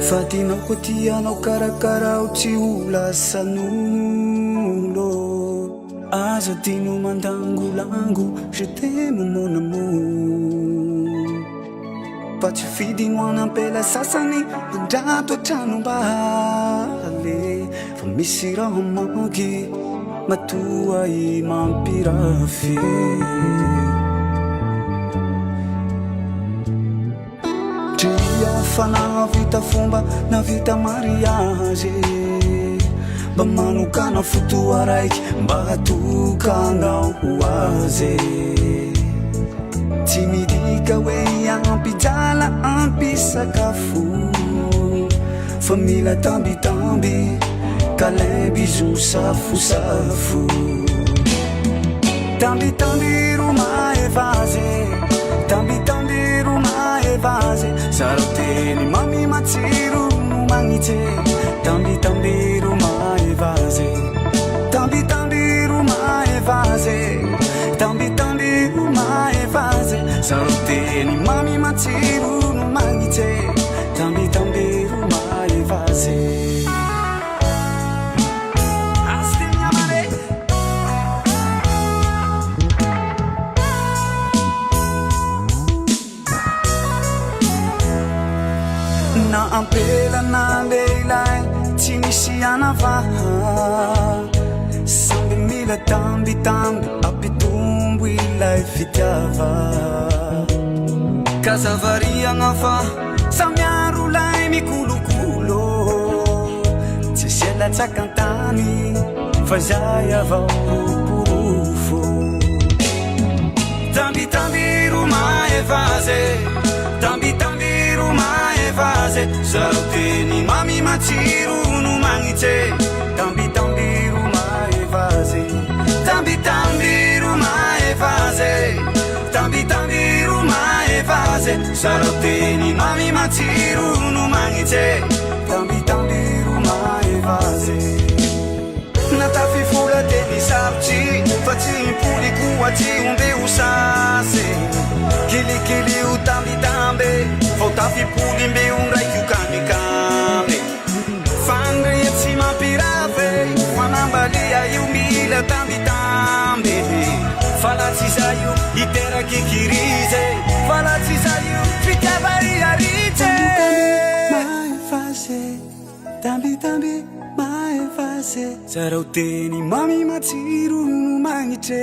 Fatinao ko tianao karakarao tsy ho lasan'olo aza tino mandangolango je t'aime mon amour fa tsy fidino anampela sasany andrato atranombaly fa misy raha manky matoa I mampirafy fa navita fomba navita mariage mba manokana fotoa raiky mba hatokanao ho azy tsy midika hoe ampijala ampisakafo fa mila tambitamby câlin bisou safosafo tambitamby romaevaze tambitamby romaevaze sarao teny mami matsiro no magnitse tambitamby romaevaze tambitamby romaevaze tambitamby romaevaze sarao teny mami matsiro no magnitse tambitamby romaevaze na ampela na leilay tsy nisy anavaha samby mila tambitamby ampitombo ilay fitiava kazavariagna fa samiaro lay mikolokolo tsy sialatsaka antany fa zay avao porofo tambitamby romaevaze tambitamby romaevaze sarao teny mami matsiro no magnitse tambitamby romaevaze tambitamby romaevaze tambitamby romaevaze sarao teny mami matsiro no magnitse tambitamby romaevaze natafifola teny sarotsy fa tsy impolikoa tsy ombe ho sase kilikili o tambitambe vao tafipoly mbeo raiky o kamikamy fandria tsy mampirave fanambalia io mila tambitambe falatsisa io iteraky kirize falatsisa io fitiavariaritse maefase tambitamby maefase sarao teny mami matsiro no magnitse